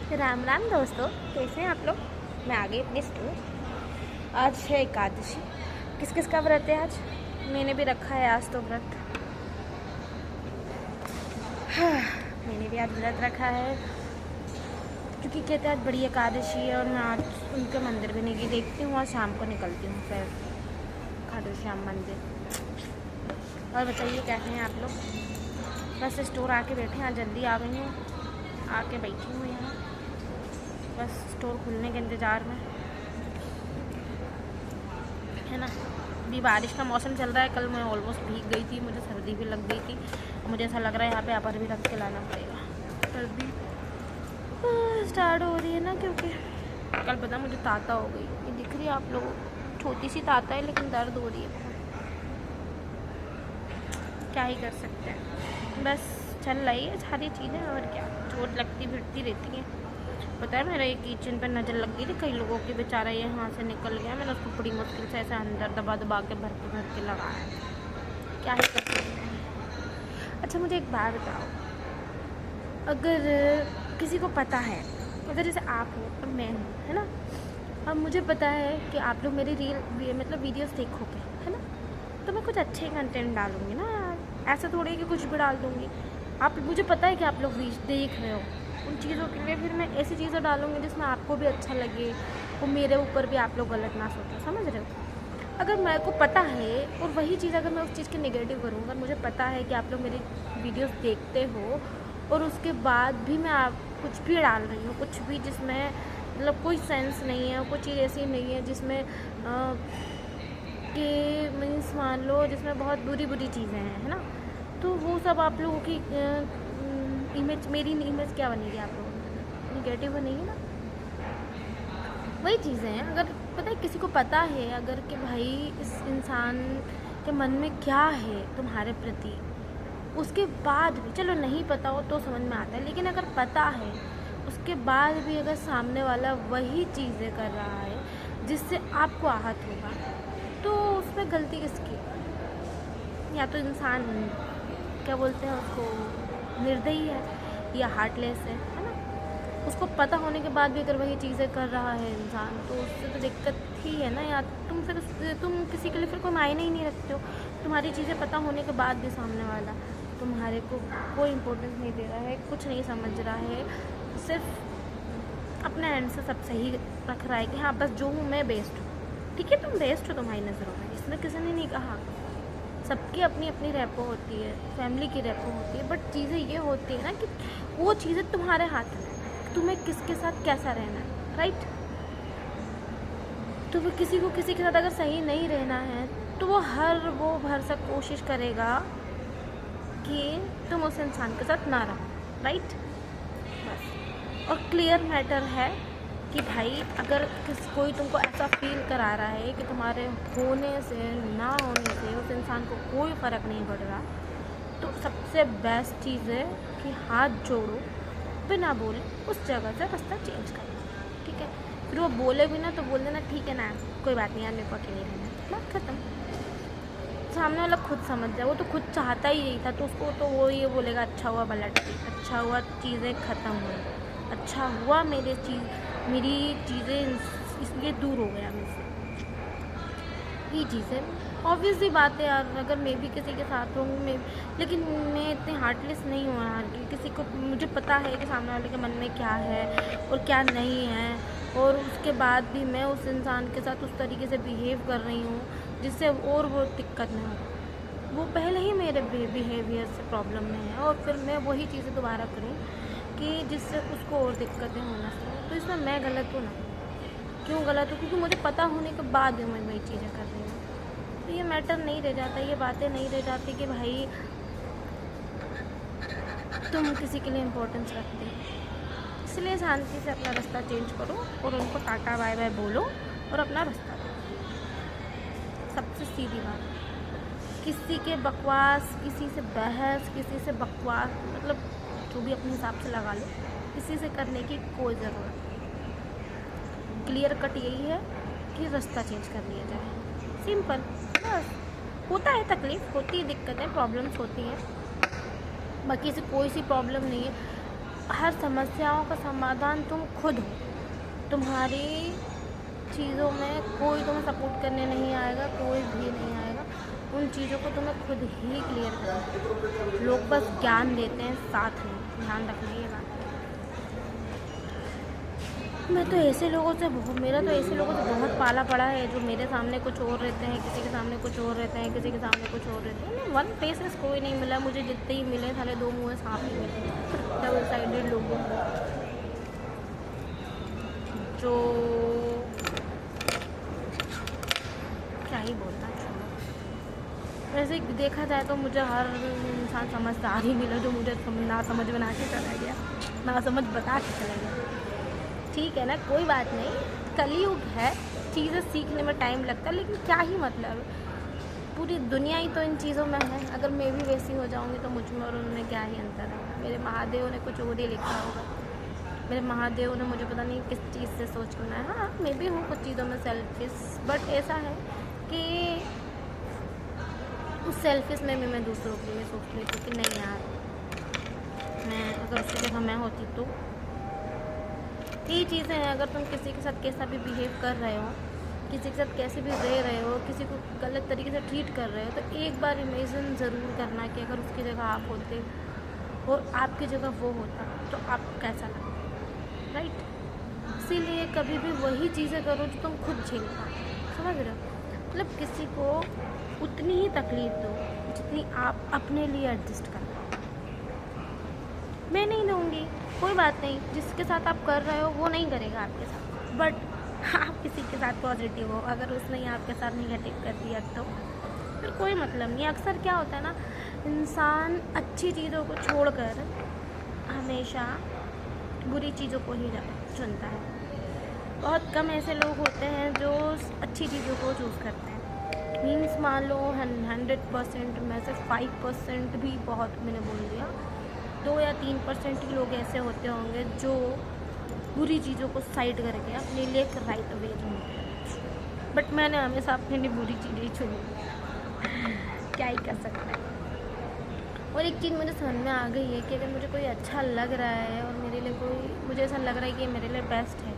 राम राम दोस्तों, कैसे हैं आप लोग। मैं आ गई अपनी स्टोर। आज है एकादशी। किस किस का व्रत है आज? मैंने भी रखा है आज तो व्रत। हाँ, मैंने भी आज व्रत रखा है क्योंकि कहते हैं आज बड़ी एकादशी है और मैं आज उनके मंदिर भी नहीं गई। देखती हूँ आज शाम को निकलती हूँ फिर खाटू श्याम मंदिर। और बताइए कैसे हैं आप लोग। बस स्टोर आके बैठे हैं, आज जल्दी आ गई हूँ, आके बैठी हूँ यहाँ बस स्टोर खुलने के इंतज़ार में, है ना। अभी बारिश का मौसम चल रहा है। कल मैं ऑलमोस्ट भीग गई थी, मुझे सर्दी भी लग गई थी। मुझे ऐसा लग रहा है यहाँ पे अपर भी रख के लाना पड़ेगा। सर्दी स्टार्ट हो रही है ना, क्योंकि कल पता मुझे ताता हो गई। ये दिख रही है आप लोगों को, छोटी सी ताता है लेकिन दर्द हो रही है बहुत। क्या ही कर सकते हैं, बस चल रही है सारी चीज़ें। और क्या, चोट लगती फिरती रहती है। पता है मेरे किचन पर नज़र लग गई थी कई लोगों की, बेचारा ये यहाँ से निकल गया। मैंने उसको बड़ी मुश्किल से ऐसे अंदर दबा दबा के भर के लगाया। क्या ही कर सकते हैं। अच्छा मुझे एक बात बताओ, अगर किसी को पता है, अगर जैसे आप हो और मैं हूँ, है ना, अब मुझे पता है कि आप लोग मेरी मतलब वीडियोस देखोगे, है ना, तो मैं कुछ अच्छे कंटेंट डालूँगी ना यार। ऐसा थोड़ी है कि कुछ भी डाल दूँगी। आप, मुझे पता है कि आप लोग देख रहे हो, उन चीज़ों के लिए फिर मैं ऐसी चीज़ें डालूँगी जिसमें आपको भी अच्छा लगे, वो मेरे ऊपर भी आप लोग गलत ना सोचो, समझ रहे हो। अगर मेरे को पता है और वही चीज़ अगर मैं उस चीज़ के नेगेटिव करूँ, अगर मुझे पता है कि आप लोग मेरी वीडियोस देखते हो और उसके बाद भी मैं आप कुछ भी डाल रही हूँ, कुछ भी जिसमें मतलब कोई सेंस नहीं है, कोई चीज़ ऐसी नहीं है जिसमें कि मीन्स मान लो जिसमें बहुत बुरी बुरी चीज़ें हैं, है ना, तो वो सब आप लोगों की इमेज, मेरी इमेज क्या बनेगी, आप लोगों की निगेटिव बनेगी ना। वही चीज़ें हैं। अगर पता है किसी को पता है अगर कि भाई इस इंसान के मन में क्या है तुम्हारे प्रति, उसके बाद भी, चलो नहीं पता हो तो समझ में आता है, लेकिन अगर पता है उसके बाद भी अगर सामने वाला वही चीज़ें कर रहा है जिससे आपको आहत होगा, तो उसमें गलती किसकी। या तो इंसान क्या बोलते हैं उसको, निर्दयी है या हार्टलेस है ना। उसको पता होने के बाद भी अगर वही चीज़ें कर रहा है इंसान, तो उससे तो दिक्कत ही है ना। या तुम किसी के लिए फिर कोई मायने ही नहीं रखते हो। तुम्हारी चीज़ें पता होने के बाद भी सामने वाला तुम्हारे को कोई इम्पोर्टेंस नहीं दे रहा है, कुछ नहीं समझ रहा है, सिर्फ अपने एंड से सब सही रख रहा है कि हाँ बस जो हूँ मैं बेस्ट हूँ। ठीक है, तुम बेस्ट हो तुम्हारी नज़रों में, इसमें किसी ने नहीं कहा। सबकी अपनी अपनी रेपो होती है, फैमिली की रेपो होती है, बट चीज़ें ये होती है ना कि वो चीज़ें तुम्हारे हाथ में, तुम्हें किसके साथ कैसा रहना है, राइट। तो वो किसी के साथ अगर सही नहीं रहना है तो वो भरसक कोशिश करेगा कि तुम उस इंसान के साथ ना रहो, राइट। बस, और क्लियर मैटर है कि भाई अगर कोई तुमको ऐसा फील करा रहा है कि तुम्हारे होने से ना होने से उस इंसान को कोई फ़र्क नहीं पड़ रहा, तो सबसे बेस्ट चीज़ है कि हाथ जोड़ो, बिना बोले उस जगह से रास्ता चेंज करो, ठीक है। फिर वो बोले भी ना तो बोल देना ठीक है ना, कोई बात नहीं यार, मेरे को अकेले रहना, बात खत्म। सामने वाला खुद समझ जाए, वो तो खुद चाहता ही यही था, तो उसको तो वो ये बोलेगा अच्छा हुआ भला ठीक, अच्छा हुआ चीज़ें ख़त्म हुई, अच्छा हुआ मेरी चीज़ें इसलिए दूर हो गया मुझसे। ये चीज़ें ऑब्वियस सी बात है यार। अगर मैं भी किसी के साथ हूँ, लेकिन मैं इतने हार्टलेस नहीं हूँ यार कि किसी को, मुझे पता है कि सामने वाले के मन में क्या है और क्या नहीं है, और उसके बाद भी मैं उस इंसान के साथ उस तरीके से बिहेव कर रही हूँ जिससे और वो दिक्कत नहीं हो। वो पहले ही मेरे बिहेवियर से प्रॉब्लम में है और फिर मैं वही चीज़ें दोबारा करूँ कि जिससे उसको और दिक्कतें होना चाहिए, तो इसमें मैं गलत हूँ ना। क्यों गलत हूँ? क्योंकि मुझे पता होने के बाद भी मैं वही चीज़ें कर रही हूँ। तो ये मैटर नहीं रह जाता, ये बातें नहीं रह जाती कि भाई तुम किसी के लिए इम्पोर्टेंस रखते। इसलिए शांति से अपना रास्ता चेंज करो और उनको टाटा बाय बाय बोलो और अपना रास्ता दो। सबसे सीधी बात, किसी के बकवास, किसी से बहस, किसी से बकवास, मतलब जो भी अपने हिसाब से लगा लो, किसी से करने की कोई ज़रूरत नहीं। क्लियर कट यही है कि रास्ता चेंज कर लिया जाए, सिंपल। बस, होता है तकलीफ़, होती है दिक्कतें, प्रॉब्लम्स होती हैं, बाकी से कोई सी प्रॉब्लम नहीं है। हर समस्याओं का समाधान तुम खुद हो। तुम्हारी चीज़ों में कोई तुम्हें सपोर्ट करने नहीं आएगा, कोई भी नहीं आएगा। उन चीज़ों को तुम्हें खुद ही क्लियर करना है। लोग बस ज्ञान देते हैं, साथ में ध्यान रखना ये बात। मैं तो ऐसे लोगों से मेरा तो ऐसे लोगों से बहुत पाला पड़ा है जो मेरे सामने कुछ और रहते हैं, किसी के सामने कुछ और रहते हैं, किसी के सामने कुछ और रहते हैं। वन फेसेस कोई नहीं मिला मुझे, जितने ही मिले साले दो मुँह सांप ही मिले, डबल साइडेड लोगों जो क्या ही बोलना। वैसे देखा जाए तो मुझे हर इंसान समझदार ही मिला जो मुझे ना समझ बना के चला गया, ना समझ बता के चला गया। ठीक है ना, कोई बात नहीं, कलयुग है, चीज़ें सीखने में टाइम लगता है, लेकिन क्या ही मतलब, पूरी दुनिया ही तो इन चीज़ों में है। अगर मैं भी वैसी हो जाऊंगी तो मुझ में और उनमें क्या ही अंतर है। मेरे महादेव ने कुछ और ही लिखा होगा, मेरे महादेव ने मुझे पता नहीं किस चीज़ से सोच करना है। हाँ, मैं भी हूँ कुछ चीज़ों में सेल्फिश, बट ऐसा है कि उस सेल्फिश में भी मैं दूसरों के लिए सोच लेती हूँ कि नहीं यार, मैं अगर उसकी जगह मैं होती तो यही चीज़ें हैं। अगर तुम किसी के साथ कैसा भी बिहेव कर रहे हो, किसी के साथ कैसे भी रह रहे हो, किसी को गलत तरीके से ट्रीट कर रहे हो, तो एक बार इमेजिन ज़रूर करना कि अगर उसकी जगह आप होते और आपकी जगह वो होता तो आपको कैसा लगता, राइट। इसीलिए कभी भी वही चीज़ें करो जो तुम खुद झेल पाओ, समझ रहे हो। मतलब किसी को उतनी ही तकलीफ़ दो जितनी आप अपने लिए एडजस्ट कर पाओ। मैं नहीं दूँगी, कोई बात नहीं, जिसके साथ आप कर रहे हो वो नहीं करेगा आपके साथ, बट आप किसी के साथ पॉजिटिव हो, अगर उसने आपके साथ नेगेटिव कर दिया तो फिर कोई मतलब नहीं। अक्सर क्या होता है ना, इंसान अच्छी चीज़ों को छोड़कर हमेशा बुरी चीज़ों को ही चुनता है। बहुत कम ऐसे लोग होते हैं जो अच्छी चीज़ों को चूज़ करते हैं। मीन्स मान लो 100% में से 5% भी बहुत, मैंने बोल दिया 2 या 3% ही लोग ऐसे होते होंगे जो बुरी चीज़ों को साइड करके अपने लिए एक राइट वे चुनते हैं। बट मैंने हमेशा अपने लिए बुरी चीज़ें चुनी, क्या ही कर सकते हैं। और एक चीज़ मुझे समझ में आ गई है कि अगर मुझे कोई अच्छा लग रहा है और मेरे लिए मुझे ऐसा लग रहा है कि मेरे लिए बेस्ट है,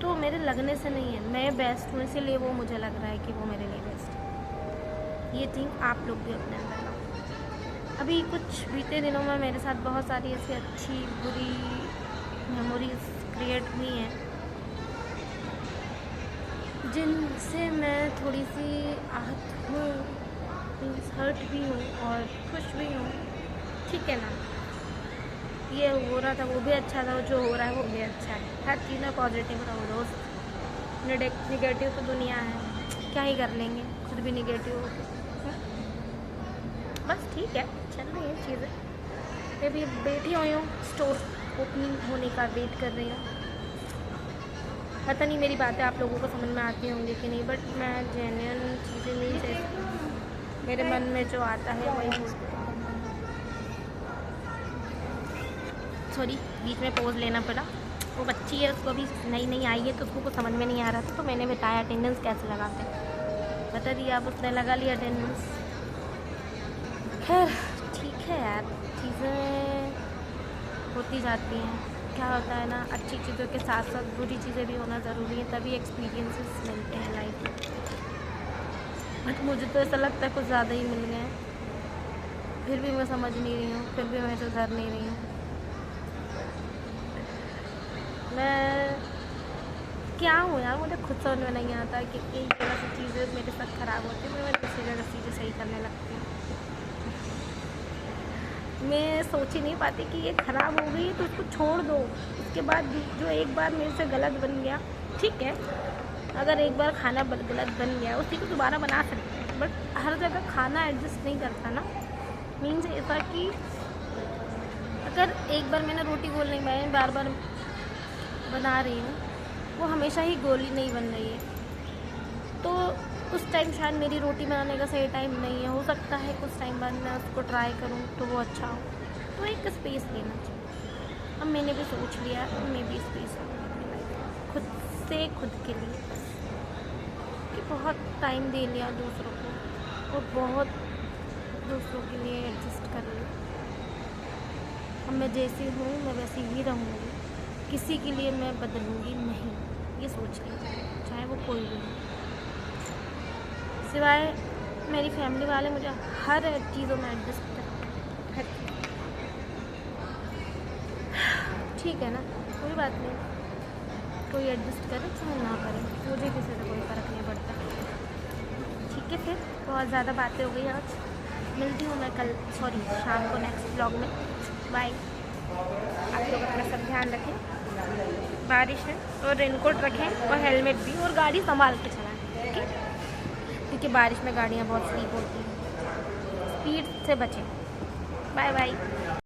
तो मेरे लगने से नहीं है, मैं बेस्ट हूँ इसीलिए वो मुझे लग रहा है कि वो मेरे लिए बेस्ट है। ये थिंक आप लोग भी अपने अंदर लाओ। अभी कुछ बीते दिनों में मेरे साथ बहुत सारी ऐसी अच्छी बुरी मेमोरीज क्रिएट हुई हैं जिनसे मैं थोड़ी सी आहत हूँ, हर्ट भी हूँ और खुश भी हूँ। ठीक है ना, ये हो रहा था वो भी अच्छा था, जो हो रहा है वो भी अच्छा है। हर चीज़ में पॉजिटिव रहो दोस्त, निगेटिव तो दुनिया है, क्या ही कर लेंगे, खुद भी निगेटिव हो बस। ठीक है, चल रही है चीज़ें। मैं भी बैठी हुई हूँ, स्टोर ओपनिंग होने का वेट कर रही हूँ। पता नहीं मेरी बातें आप लोगों को समझ में आती होंगी कि नहीं, बट मैं जेन्युइन चीज़ें नहीं कहती, मेरे मन में जो आता है वही बोलती हूँ। सॉरी, बीच में पोज लेना पड़ा, वो बच्ची है, उसको भी नई आई है तो उसको कुछ समझ में नहीं आ रहा था, तो मैंने बताया अटेंडेंस कैसे लगाते हैं, बता दिया, अब उसने लगा लिया अटेंडेंस। खैर ठीक है यार, चीज़ें होती जाती हैं। क्या होता है ना, अच्छी चीज़ों के साथ साथ बुरी चीज़ें भी होना ज़रूरी है, तभी एक्सपीरियंसेस मिलते हैं लाइफ में। बट मुझे तो ऐसा लगता है कुछ ज़्यादा ही मिल गए, फिर भी मैं समझ नहीं रही हूँ, फिर भी मैं सुधर नहीं रही हूँ। मैं क्या हूँ यार, मुझे खुद समझ में नहीं आता कि एक जगह से चीज़ें मेरे साथ ख़राब होती है, मैं दूसरी जगह चीज़ें सही करने लगती हूँ। मैं सोच ही नहीं पाती कि ये ख़राब हो गई तो उसको छोड़ दो, उसके बाद जो एक बार मेरे से गलत बन गया, ठीक है, अगर एक बार खाना गलत बन गया उसी को दोबारा बना सकते हैं, बट हर जगह खाना एडजस्ट नहीं करता ना। मीन्स ऐसा कि अगर एक बार मैंने रोटी गोल नहीं बनाई, बार बार बना रही हूँ, वो हमेशा ही गोली नहीं बन रही है, तो उस टाइम शायद मेरी रोटी बनाने का सही टाइम नहीं है। हो सकता है कुछ टाइम बाद मैं उसको ट्राई करूँ तो वो अच्छा हो, तो एक स्पेस लेना चाहिए। अब मैंने भी सोच लिया, मैं भी स्पेस खुद से, खुद के लिए, कि बहुत टाइम दे लिया दूसरों को और बहुत दूसरों के लिए एडजस्ट कर लिया। अब मैं जैसी हूँ मैं वैसी ही रहूँगी, किसी के लिए मैं बदलूँगी नहीं, ये सोच लीजिए, चाहे वो कोई भी हो। सिवाय मेरी फैमिली वाले मुझे हर चीज़ों में एडजस्ट करें, हर चीज़। ठीक है ना, कोई बात नहीं, कोई एडजस्ट करे चाहे ना करे, मुझे किसी से कोई फ़र्क नहीं पड़ता। ठीक है, फिर बहुत ज़्यादा बातें हो गई आज, मिलती हूँ मैं कल, सॉरी शाम को नेक्स्ट ब्लॉग में। बाय। आप लोग अपना सब ध्यान रखें, बारिश है और रेनकोट रखें और हेलमेट भी, और गाड़ी संभाल के चलाएं, ठीक है, क्योंकि बारिश में गाड़ियाँ बहुत स्लीप होती हैं, स्पीड से बचें। Bye bye.